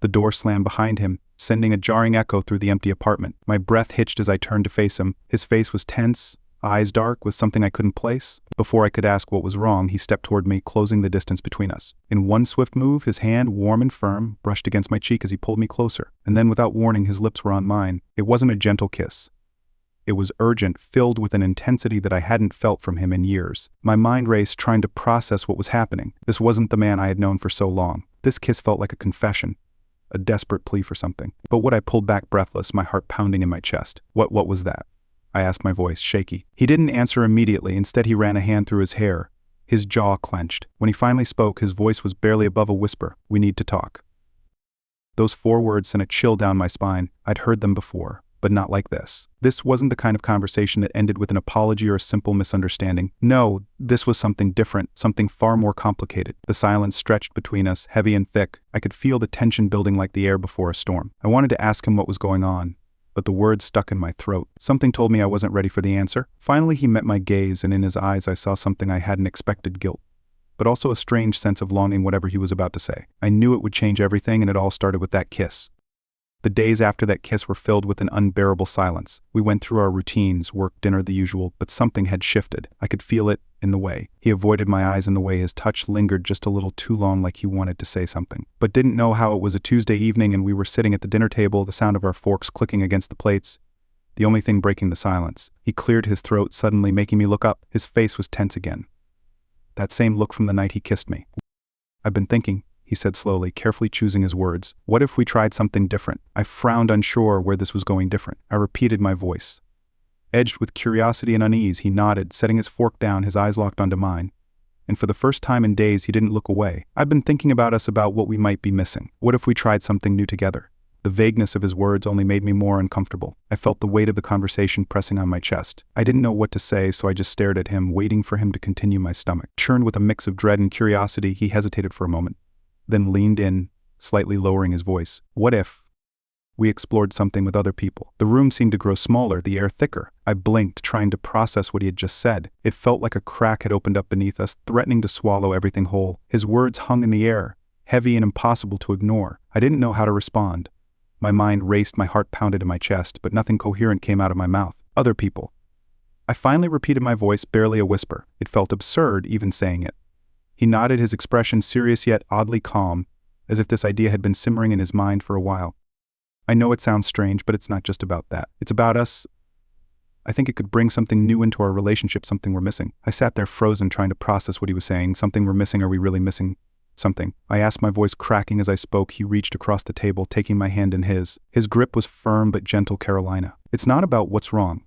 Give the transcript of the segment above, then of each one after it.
The door slammed behind him, sending a jarring echo through the empty apartment. My breath hitched as I turned to face him. His face was tense, eyes dark with something I couldn't place. Before I could ask what was wrong, he stepped toward me, closing the distance between us. In one swift move, his hand, warm and firm, brushed against my cheek as he pulled me closer. And then, without warning, his lips were on mine. It wasn't a gentle kiss. It was urgent, filled with an intensity that I hadn't felt from him in years. My mind raced, trying to process what was happening. This wasn't the man I had known for so long. This kiss felt like a confession, a desperate plea for something. But what I pulled back breathless, my heart pounding in my chest. What was that? I asked, my voice shaky. He didn't answer immediately. Instead, he ran a hand through his hair. His jaw clenched. When he finally spoke, his voice was barely above a whisper. "We need to talk." Those 4 words sent a chill down my spine. I'd heard them before, but not like this. This wasn't the kind of conversation that ended with an apology or a simple misunderstanding. No, this was something different, something far more complicated. The silence stretched between us, heavy and thick. I could feel the tension building like the air before a storm. I wanted to ask him what was going on, but the words stuck in my throat. Something told me I wasn't ready for the answer. Finally, he met my gaze, and in his eyes I saw something I hadn't expected: guilt, but also a strange sense of longing whatever he was about to say. I knew it would change everything, and it all started with that kiss. The days after that kiss were filled with an unbearable silence. We went through our routines, work, dinner, the usual, but something had shifted. I could feel it in the way he avoided my eyes, in the way his touch lingered just a little too long, like he wanted to say something, but didn't know how. It was a Tuesday evening, and we were sitting at the dinner table, the sound of our forks clicking against the plates, the only thing breaking the silence. He cleared his throat, suddenly making me look up. His face was tense again. That same look from the night he kissed me. "I've been thinking," he said slowly, carefully choosing his words. "What if we tried something different?" I frowned, unsure where this was going. Different. I repeated, my voice edged with curiosity and unease. He nodded, setting his fork down, his eyes locked onto mine. And for the first time in days, he didn't look away. "I've been thinking about us, about what we might be missing. What if we tried something new together?" The vagueness of his words only made me more uncomfortable. I felt the weight of the conversation pressing on my chest. I didn't know what to say, so I just stared at him, waiting for him to continue. My stomach churned with a mix of dread and curiosity. He hesitated for a moment, then leaned in, slightly lowering his voice. "What if we explored something with other people?" The room seemed to grow smaller, the air thicker. I blinked, trying to process what he had just said. It felt like a crack had opened up beneath us, threatening to swallow everything whole. His words hung in the air, heavy and impossible to ignore. I didn't know how to respond. My mind raced, my heart pounded in my chest, but nothing coherent came out of my mouth. "Other people." I finally repeated, my voice barely a whisper. It felt absurd even saying it. He nodded, his expression serious yet oddly calm, as if this idea had been simmering in his mind for a while. "I know it sounds strange, but it's not just about that. It's about us. I think it could bring something new into our relationship, something we're missing." I sat there frozen, trying to process what he was saying. Something we're missing? Are we really missing something? I asked, my voice cracking as I spoke. He reached across the table, taking my hand in his. His grip was firm but gentle. "Carolina, it's not about what's wrong.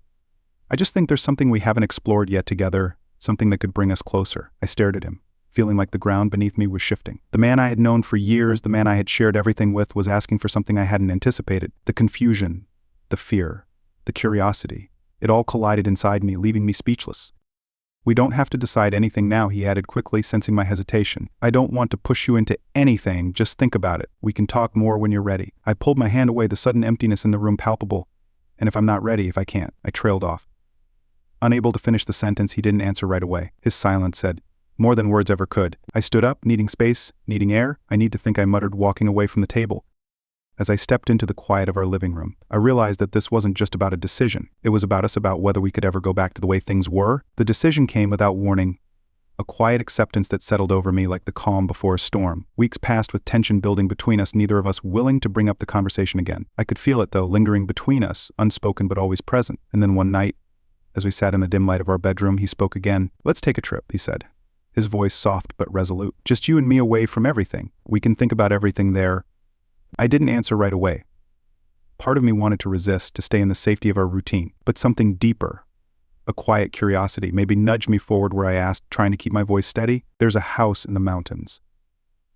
I just think there's something we haven't explored yet together, something that could bring us closer." I stared at him, feeling like the ground beneath me was shifting. The man I had known for years, the man I had shared everything with, was asking for something I hadn't anticipated. The confusion, the fear, the curiosity, it all collided inside me, leaving me speechless. "We don't have to decide anything now," he added quickly, sensing my hesitation. "I don't want to push you into anything, just think about it. We can talk more when you're ready." I pulled my hand away, the sudden emptiness in the room palpable. "And if I'm not ready, if I can't?" I trailed off. Unable to finish the sentence, he didn't answer right away. His silence said more than words ever could. I stood up, needing space, needing air. "I need to think," I muttered, walking away from the table. As I stepped into the quiet of our living room, I realized that this wasn't just about a decision. It was about us, about whether we could ever go back to the way things were. The decision came without warning, a quiet acceptance that settled over me like the calm before a storm. Weeks passed with tension building between us, neither of us willing to bring up the conversation again. I could feel it, though, lingering between us, unspoken but always present. And then one night, as we sat in the dim light of our bedroom, he spoke again. "Let's take a trip," he said, his voice soft but resolute. "Just you and me, away from everything. We can think about everything there." I didn't answer right away. Part of me wanted to resist, to stay in the safety of our routine, but something deeper, a quiet curiosity, maybe nudged me forward, where I asked, trying to keep my voice steady. "There's a house in the mountains.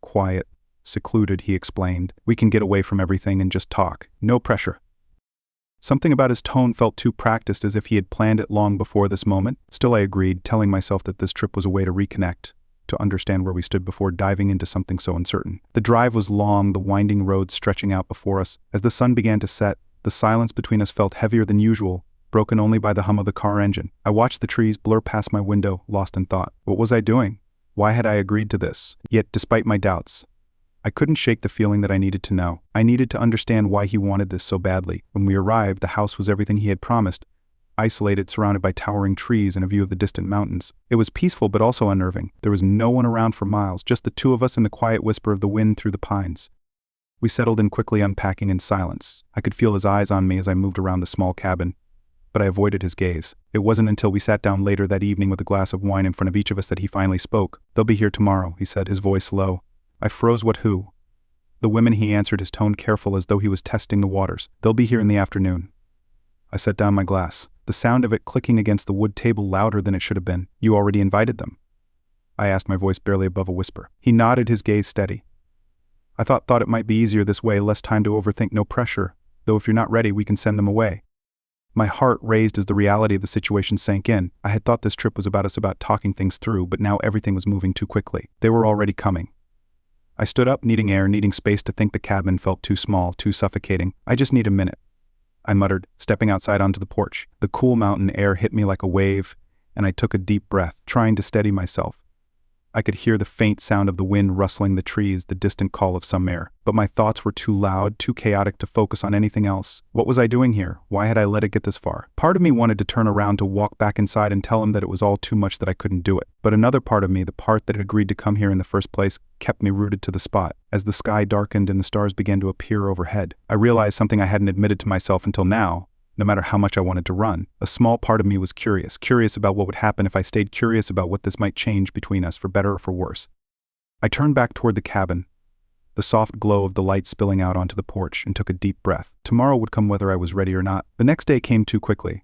Quiet, secluded," he explained. "We can get away from everything and just talk. No pressure." Something about his tone felt too practiced, as if he had planned it long before this moment. Still, I agreed, telling myself that this trip was a way to reconnect, to understand where we stood before diving into something so uncertain. The drive was long, the winding road stretching out before us. As the sun began to set, the silence between us felt heavier than usual, broken only by the hum of the car engine. I watched the trees blur past my window, lost in thought. What was I doing? Why had I agreed to this? Yet, despite my doubts, I couldn't shake the feeling that I needed to know. I needed to understand why he wanted this so badly. When we arrived, the house was everything he had promised. Isolated, surrounded by towering trees and a view of the distant mountains. It was peaceful but also unnerving. There was no one around for miles, just the two of us and the quiet whisper of the wind through the pines. We settled in quickly, unpacking in silence. I could feel his eyes on me as I moved around the small cabin, but I avoided his gaze. It wasn't until we sat down later that evening with a glass of wine in front of each of us that he finally spoke. "They'll be here tomorrow," he said, his voice low. I froze. "What, who?" "The women," he answered, his tone careful as though he was testing the waters. "They'll be here in the afternoon." I set down my glass, the sound of it clicking against the wood table louder than it should have been. "You already invited them?" I asked, my voice barely above a whisper. He nodded, his gaze steady. "I thought it might be easier this way, less time to overthink, no pressure, though if you're not ready, we can send them away." My heart raised as the reality of the situation sank in. I had thought this trip was about talking things through, but now everything was moving too quickly. They were already coming. I stood up, needing air, needing space to think. The cabin felt too small, too suffocating. "I just need a minute," I muttered, stepping outside onto the porch. The cool mountain air hit me like a wave, and I took a deep breath, trying to steady myself. I could hear the faint sound of the wind rustling the trees, the distant call of some air. But my thoughts were too loud, too chaotic to focus on anything else. What was I doing here? Why had I let it get this far? Part of me wanted to turn around to walk back inside and tell him that it was all too much, that I couldn't do it. But another part of me, the part that had agreed to come here in the first place, kept me rooted to the spot. As the sky darkened and the stars began to appear overhead, I realized something I hadn't admitted to myself until now. No matter how much I wanted to run, a small part of me was curious about what would happen if I stayed, curious about what this might change between us, for better or for worse. I turned back toward the cabin, the soft glow of the light spilling out onto the porch, and took a deep breath. Tomorrow would come whether I was ready or not. The next day came too quickly.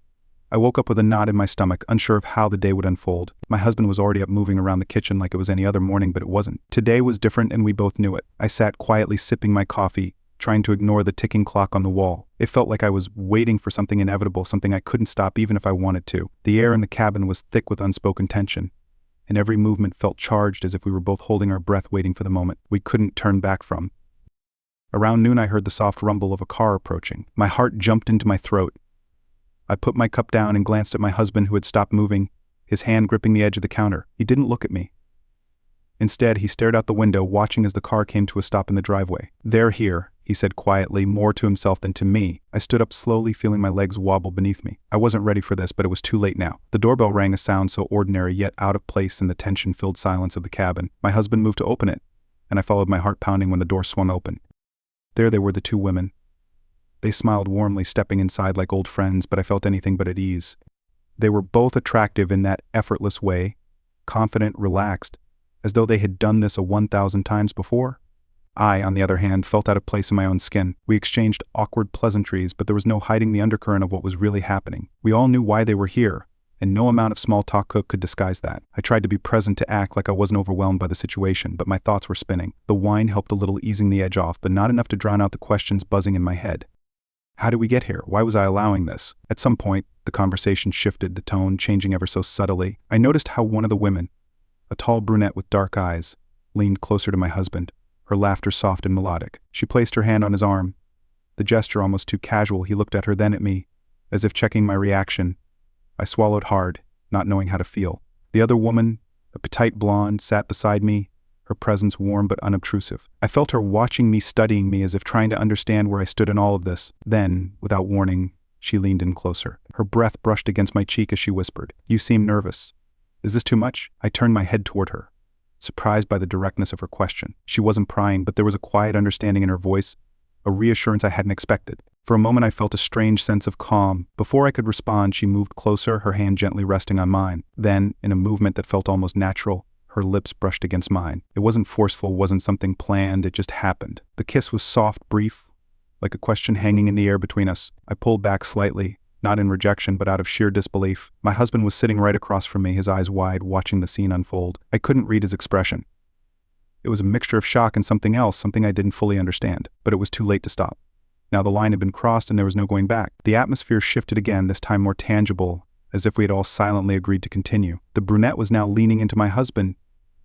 I woke up with a knot in my stomach, unsure of how the day would unfold. My husband was already up, moving around the kitchen like it was any other morning, but it wasn't. Today was different, and we both knew it. I sat quietly sipping my coffee, trying to ignore the ticking clock on the wall. It felt like I was waiting for something inevitable, something I couldn't stop even if I wanted to. The air in the cabin was thick with unspoken tension, and every movement felt charged, as if we were both holding our breath, waiting for the moment we couldn't turn back from. Around noon, I heard the soft rumble of a car approaching. My heart jumped into my throat. I put my cup down and glanced at my husband, who had stopped moving, his hand gripping the edge of the counter. He didn't look at me. Instead, he stared out the window, watching as the car came to a stop in the driveway. "They're here," he said quietly, more to himself than to me. I stood up slowly, feeling my legs wobble beneath me. I wasn't ready for this, but it was too late now. The doorbell rang, a sound so ordinary yet out of place in the tension-filled silence of the cabin. My husband moved to open it, and I followed, my heart pounding, when the door swung open. There they were, the two women. They smiled warmly, stepping inside like old friends, but I felt anything but at ease. They were both attractive in that effortless way, confident, relaxed, as though they had done this 1,000 times before. I, on the other hand, felt out of place in my own skin. We exchanged awkward pleasantries, but there was no hiding the undercurrent of what was really happening. We all knew why they were here, and no amount of small talk could disguise that. I tried to be present, to act like I wasn't overwhelmed by the situation, but my thoughts were spinning. The wine helped a little, easing the edge off, but not enough to drown out the questions buzzing in my head. How did we get here? Why was I allowing this? At some point, the conversation shifted, the tone changing ever so subtly. I noticed how one of the women, a tall brunette with dark eyes, leaned closer to my husband, her laughter soft and melodic. She placed her hand on his arm, the gesture almost too casual. He looked at her, then at me, as if checking my reaction. I swallowed hard, not knowing how to feel. The other woman, a petite blonde, sat beside me, her presence warm but unobtrusive. I felt her watching me, studying me, as if trying to understand where I stood in all of this. Then, without warning, she leaned in closer. Her breath brushed against my cheek as she whispered, "You seem nervous. Is this too much?" I turned my head toward her, surprised by the directness of her question. She wasn't prying, but there was a quiet understanding in her voice, a reassurance I hadn't expected. For a moment, I felt a strange sense of calm. Before I could respond, she moved closer, her hand gently resting on mine. Then, in a movement that felt almost natural, her lips brushed against mine. It wasn't forceful, wasn't something planned, it just happened. The kiss was soft, brief, like a question hanging in the air between us. I pulled back slightly, not in rejection, but out of sheer disbelief. My husband was sitting right across from me, his eyes wide, watching the scene unfold. I couldn't read his expression. It was a mixture of shock and something else, something I didn't fully understand. But it was too late to stop. Now the line had been crossed and there was no going back. The atmosphere shifted again, this time more tangible, as if we had all silently agreed to continue. The brunette was now leaning into my husband,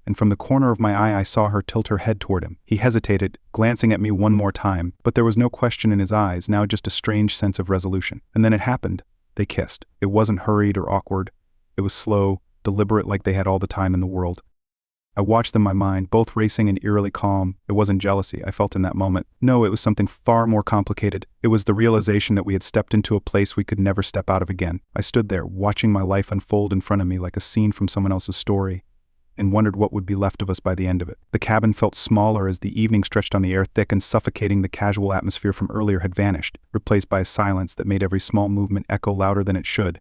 and from the corner of my eye I saw her tilt her head toward him. He hesitated, glancing at me one more time, but there was no question in his eyes, now just a strange sense of resolution. And then it happened. They kissed. It wasn't hurried or awkward. It was slow, deliberate, like they had all the time in the world. I watched them in my mind, both racing and eerily calm. It wasn't jealousy I felt in that moment. No, it was something far more complicated. It was the realization that we had stepped into a place we could never step out of again. I stood there, watching my life unfold in front of me like a scene from someone else's story, and wondered what would be left of us by the end of it. The cabin felt smaller as the evening stretched on the air, thick and suffocating. The casual atmosphere from earlier had vanished, replaced by a silence that made every small movement echo louder than it should.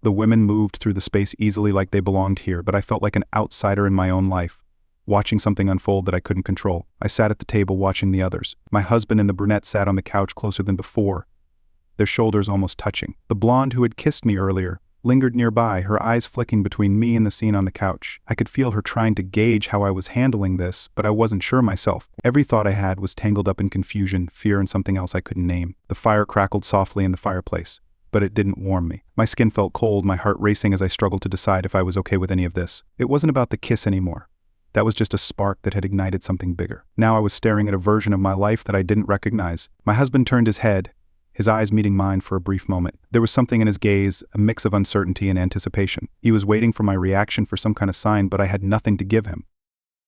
The women moved through the space easily like they belonged here, but I felt like an outsider in my own life, watching something unfold that I couldn't control. I sat at the table watching the others. My husband and the brunette sat on the couch closer than before, their shoulders almost touching. The blonde who had kissed me earlier lingered nearby, her eyes flicking between me and the scene on the couch. I could feel her trying to gauge how I was handling this, but I wasn't sure myself. Every thought I had was tangled up in confusion, fear, and something else I couldn't name. The fire crackled softly in the fireplace, but it didn't warm me. My skin felt cold, my heart racing as I struggled to decide if I was okay with any of this. It wasn't about the kiss anymore. That was just a spark that had ignited something bigger. Now I was staring at a version of my life that I didn't recognize. My husband turned his head, his eyes meeting mine for a brief moment. There was something in his gaze, a mix of uncertainty and anticipation. He was waiting for my reaction, for some kind of sign, but I had nothing to give him.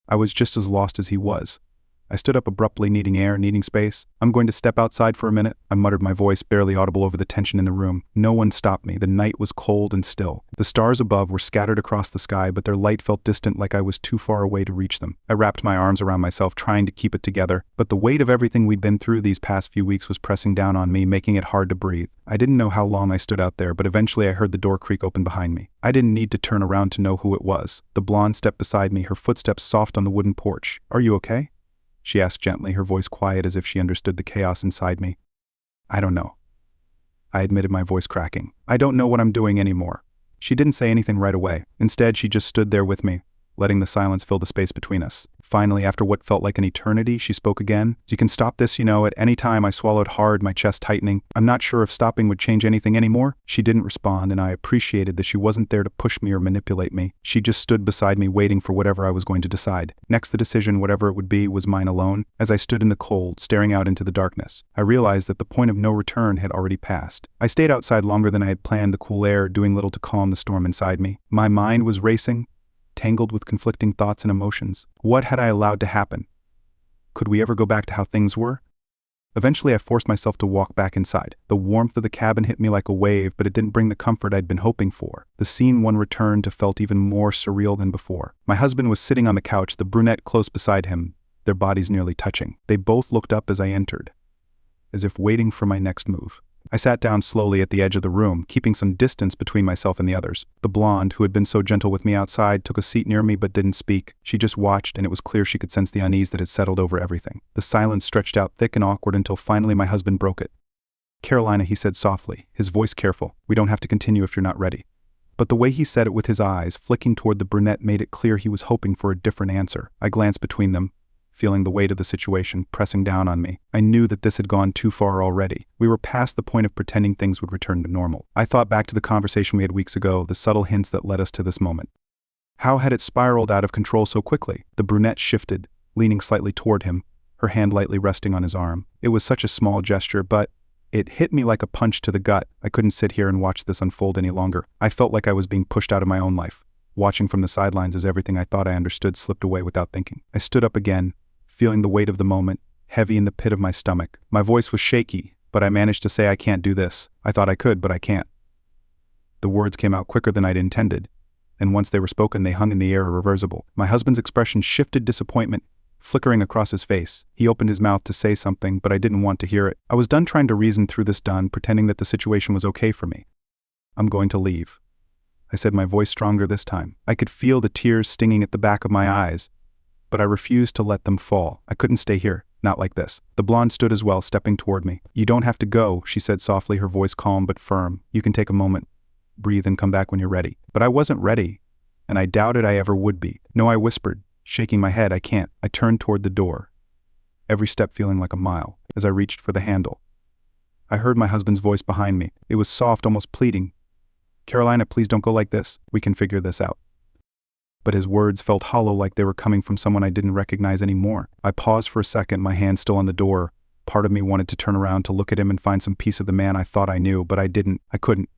I was just as lost as he was. I stood up abruptly, needing air, needing space. "I'm going to step outside for a minute," I muttered, my voice barely audible over the tension in the room. No one stopped me. The night was cold and still. The stars above were scattered across the sky, but their light felt distant, like I was too far away to reach them. I wrapped my arms around myself, trying to keep it together, but the weight of everything we'd been through these past few weeks was pressing down on me, making it hard to breathe. I didn't know how long I stood out there, but eventually I heard the door creak open behind me. I didn't need to turn around to know who it was. The blonde stepped beside me, her footsteps soft on the wooden porch. "Are you okay?" she asked gently, her voice quiet as if she understood the chaos inside me. "I don't know," I admitted, my voice cracking. "I don't know what I'm doing anymore." She didn't say anything right away. Instead, she just stood there with me, letting the silence fill the space between us. Finally, after what felt like an eternity, she spoke again. "You can stop this, at any time." I swallowed hard, my chest tightening. "I'm not sure if stopping would change anything anymore." She didn't respond, and I appreciated that she wasn't there to push me or manipulate me. She just stood beside me, waiting for whatever I was going to decide. Next, the decision, whatever it would be, was mine alone. As I stood in the cold, staring out into the darkness, I realized that the point of no return had already passed. I stayed outside longer than I had planned, the cool air doing little to calm the storm inside me. My mind was racing, tangled with conflicting thoughts and emotions. What had I allowed to happen? Could we ever go back to how things were? Eventually, I forced myself to walk back inside. The warmth of the cabin hit me like a wave, but it didn't bring the comfort I'd been hoping for. The scene one returned to felt even more surreal than before. My husband was sitting on the couch, the brunette close beside him, their bodies nearly touching. They both looked up as I entered, as if waiting for my next move. I sat down slowly at the edge of the room, keeping some distance between myself and the others. The blonde, who had been so gentle with me outside, took a seat near me but didn't speak. She just watched, and it was clear she could sense the unease that had settled over everything. The silence stretched out thick and awkward until finally my husband broke it. "Carolina," he said softly, his voice careful, "we don't have to continue if you're not ready." But the way he said it, with his eyes flicking toward the brunette, made it clear he was hoping for a different answer. I glanced between them, feeling the weight of the situation pressing down on me. I knew that this had gone too far already. We were past the point of pretending things would return to normal. I thought back to the conversation we had weeks ago, the subtle hints that led us to this moment. How had it spiraled out of control so quickly? The brunette shifted, leaning slightly toward him, her hand lightly resting on his arm. It was such a small gesture, but it hit me like a punch to the gut. I couldn't sit here and watch this unfold any longer. I felt like I was being pushed out of my own life, watching from the sidelines as everything I thought I understood slipped away without thinking. I stood up again, feeling the weight of the moment, heavy in the pit of my stomach. My voice was shaky, but I managed to say, "I can't do this. I thought I could, but I can't." The words came out quicker than I'd intended, and once they were spoken, they hung in the air irreversible. My husband's expression shifted, disappointment flickering across his face. He opened his mouth to say something, but I didn't want to hear it. I was done trying to reason through this, done pretending that the situation was okay for me. "I'm going to leave," I said, my voice stronger this time. I could feel the tears stinging at the back of my eyes, but I refused to let them fall. I couldn't stay here, not like this. The blonde stood as well, stepping toward me. "You don't have to go," she said softly, her voice calm but firm. "You can take a moment, breathe, and come back when you're ready." But I wasn't ready, and I doubted I ever would be. "No," I whispered, shaking my head, "I can't." I turned toward the door, every step feeling like a mile. As I reached for the handle, I heard my husband's voice behind me. It was soft, almost pleading. "Carolina, please don't go like this. We can figure this out." But his words felt hollow, like they were coming from someone I didn't recognize anymore. I paused for a second, my hand still on the door. Part of me wanted to turn around to look at him and find some piece of the man I thought I knew, but I didn't. I couldn't.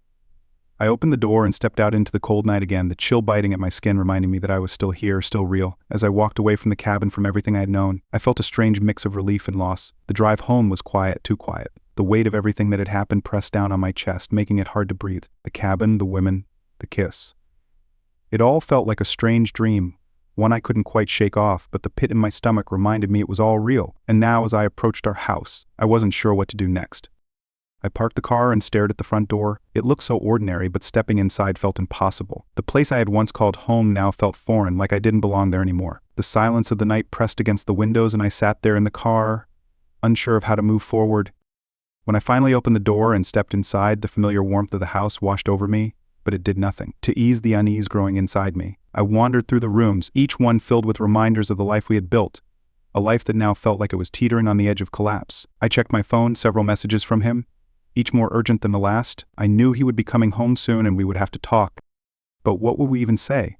I opened the door and stepped out into the cold night again, the chill biting at my skin reminding me that I was still here, still real. As I walked away from the cabin, from everything I had known, I felt a strange mix of relief and loss. The drive home was quiet, too quiet. The weight of everything that had happened pressed down on my chest, making it hard to breathe. The cabin, the women, the kiss. It all felt like a strange dream, one I couldn't quite shake off, but the pit in my stomach reminded me it was all real. And now, as I approached our house, I wasn't sure what to do next. I parked the car and stared at the front door. It looked so ordinary, but stepping inside felt impossible. The place I had once called home now felt foreign, like I didn't belong there anymore. The silence of the night pressed against the windows, and I sat there in the car, unsure of how to move forward. When I finally opened the door and stepped inside, the familiar warmth of the house washed over me, but it did nothing to ease the unease growing inside me. I wandered through the rooms, each one filled with reminders of the life we had built, a life that now felt like it was teetering on the edge of collapse. I checked my phone, several messages from him, each more urgent than the last. I knew he would be coming home soon and we would have to talk. But what would we even say?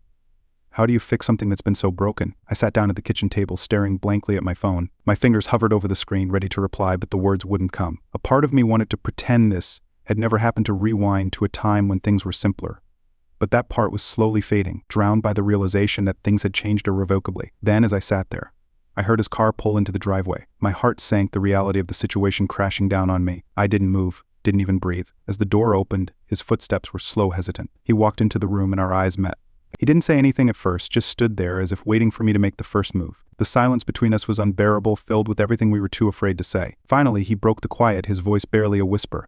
How do you fix something that's been so broken? I sat down at the kitchen table, staring blankly at my phone. My fingers hovered over the screen, ready to reply, but the words wouldn't come. A part of me wanted to pretend this had never happened, to rewind to a time when things were simpler. But that part was slowly fading, drowned by the realization that things had changed irrevocably. Then, as I sat there, I heard his car pull into the driveway. My heart sank, the reality of the situation crashing down on me. I didn't move, didn't even breathe. As the door opened, his footsteps were slow, hesitant. He walked into the room and our eyes met. He didn't say anything at first, just stood there as if waiting for me to make the first move. The silence between us was unbearable, filled with everything we were too afraid to say. Finally, he broke the quiet, his voice barely a whisper.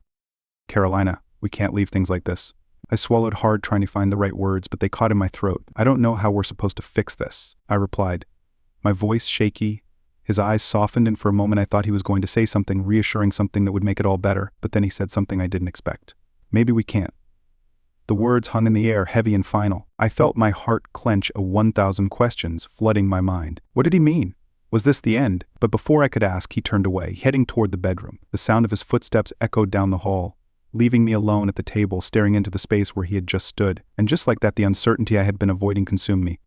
"Carolina, we can't leave things like this." I swallowed hard, trying to find the right words, but they caught in my throat. "I don't know how we're supposed to fix this," I replied, my voice shaky. His eyes softened, and for a moment I thought he was going to say something reassuring, something that would make it all better, but then he said something I didn't expect. "Maybe we can't." The words hung in the air, heavy and final. I felt my heart clench, 1,000 questions flooding my mind. What did he mean? Was this the end? But before I could ask, he turned away, heading toward the bedroom. The sound of his footsteps echoed down the hall, leaving me alone at the table, staring into the space where he had just stood. And just like that, the uncertainty I had been avoiding consumed me.